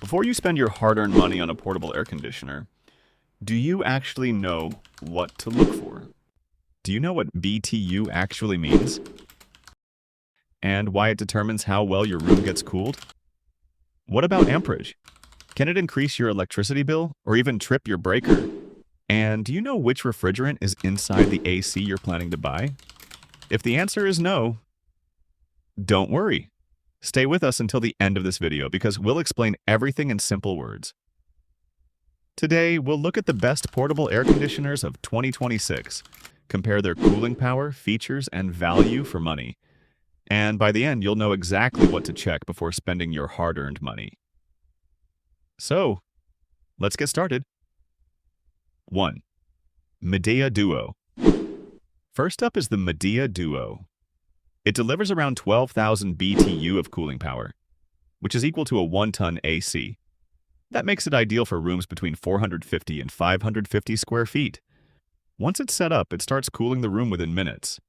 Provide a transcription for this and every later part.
Before you spend your hard-earned money on a portable air conditioner, do you actually know what to look for? Do you know what BTU actually means? And why it determines how well your room gets cooled? What about amperage? Can it increase your electricity bill or even trip your breaker? And do you know which refrigerant is inside the AC you're planning to buy? If the answer is no, don't worry. Stay with us until the end of this video because we'll explain everything in simple words. Today, we'll look at the best portable air conditioners of 2026, compare their cooling power, features, and value for money. And by the end, you'll know exactly what to check before spending your hard-earned money. So, let's get started. 1. Midea Duo. First up is the Midea Duo. It delivers around 12,000 BTU of cooling power, which is equal to a 1-ton AC. That makes it ideal for rooms between 450 and 550 square feet. Once it's set up, it starts cooling the room within minutes.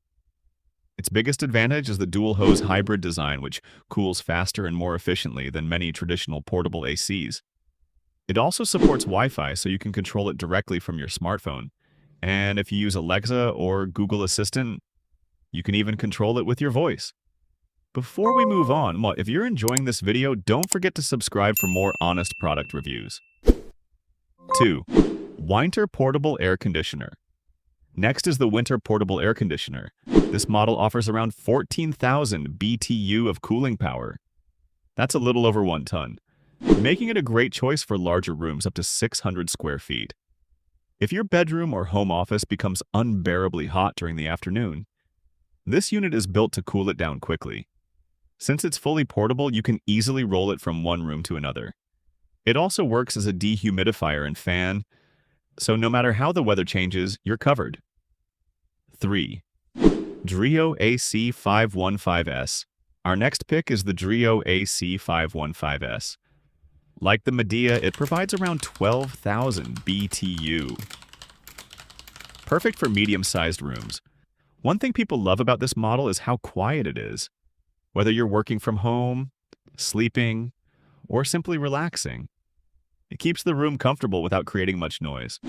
Its biggest advantage is the dual-hose hybrid design, which cools faster and more efficiently than many traditional portable ACs. It also supports Wi-Fi, so you can control it directly from your smartphone. And if you use Alexa or Google Assistant, you can even control it with your voice. Before we move on, if you're enjoying this video, don't forget to subscribe for more honest product reviews. 2. Whynter Portable Air Conditioner. Next is the Whynter Portable Air Conditioner. This model offers around 14,000 BTU of cooling power. That's a little over 1 ton, making it a great choice for larger rooms up to 600 square feet. If your bedroom or home office becomes unbearably hot during the afternoon, this unit is built to cool it down quickly. Since it's fully portable, you can easily roll it from one room to another. It also works as a dehumidifier and fan, so no matter how the weather changes, you're covered. 3. Dreo AC515S. Our next pick is the Dreo AC515S. Like the Midea, it provides around 12,000 BTU. Perfect for medium-sized rooms. One thing people love about this model is how quiet it is. Whether you're working from home, sleeping, or simply relaxing, it keeps the room comfortable without creating much noise.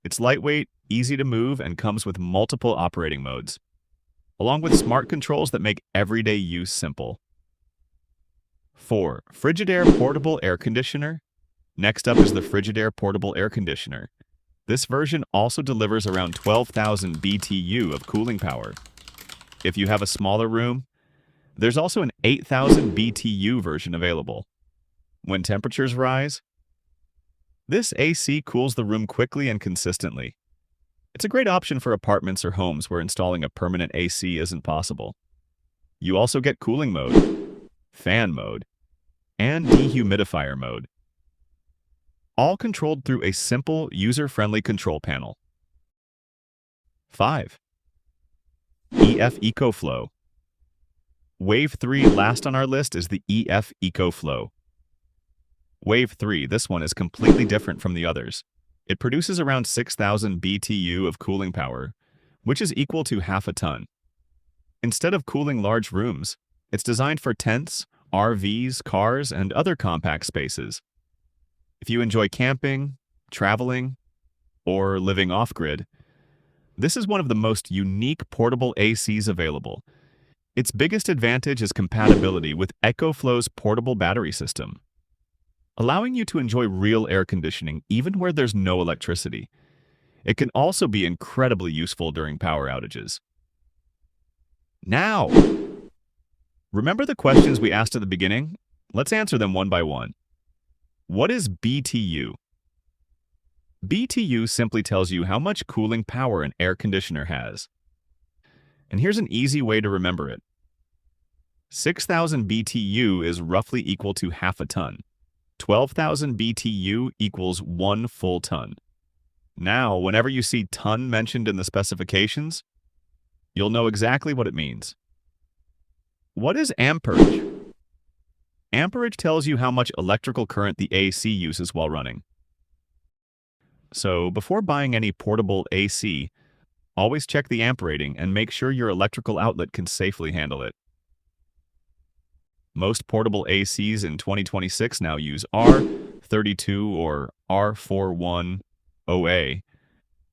It's lightweight, easy to move, and comes with multiple operating modes, along with smart controls that make everyday use simple. 4. Frigidaire Portable Air Conditioner. Next up is the Frigidaire Portable Air Conditioner. This version also delivers around 12,000 BTU of cooling power. If you have a smaller room, there's also an 8,000 BTU version available. When temperatures rise, this AC cools the room quickly and consistently. It's a great option for apartments or homes where installing a permanent AC isn't possible. You also get cooling mode, fan mode, and dehumidifier mode, all controlled through a simple, user-friendly control panel. 5. EcoFlow. Wave 3 last on our list is the EcoFlow. Wave 3, this one is completely different from the others. It produces around 6,000 BTU of cooling power, which is equal to half a ton. Instead of cooling large rooms, it's designed for tents, RVs, cars, and other compact spaces. If you enjoy camping, traveling, or living off-grid, this is one of the most unique portable ACs available. Its biggest advantage is compatibility with EcoFlow's portable battery system, allowing you to enjoy real air conditioning even where there's no electricity. It can also be incredibly useful during power outages. Now, remember the questions we asked at the beginning? Let's answer them one by one. What is BTU? BTU simply tells you how much cooling power an air conditioner has. And here's an easy way to remember it. 6,000 BTU is roughly equal to half a ton. 12,000 BTU equals 1 full ton. Now, whenever you see ton mentioned in the specifications, you'll know exactly what it means. What is amperage? Amperage tells you how much electrical current the AC uses while running. So, before buying any portable AC, always check the amp rating and make sure your electrical outlet can safely handle it. Most portable ACs in 2026 now use R32 or R410A,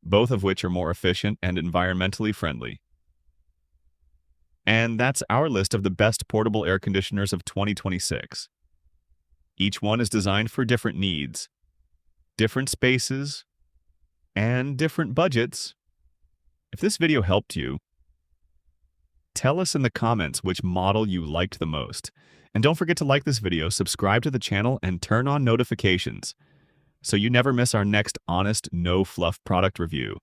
both of which are more efficient and environmentally friendly. And that's our list of the best portable air conditioners of 2026. Each one is designed for different needs, different spaces, and different budgets. If this video helped you, tell us in the comments which model you liked the most. And don't forget to like this video, subscribe to the channel, and turn on notifications so you never miss our next honest, no-fluff product review.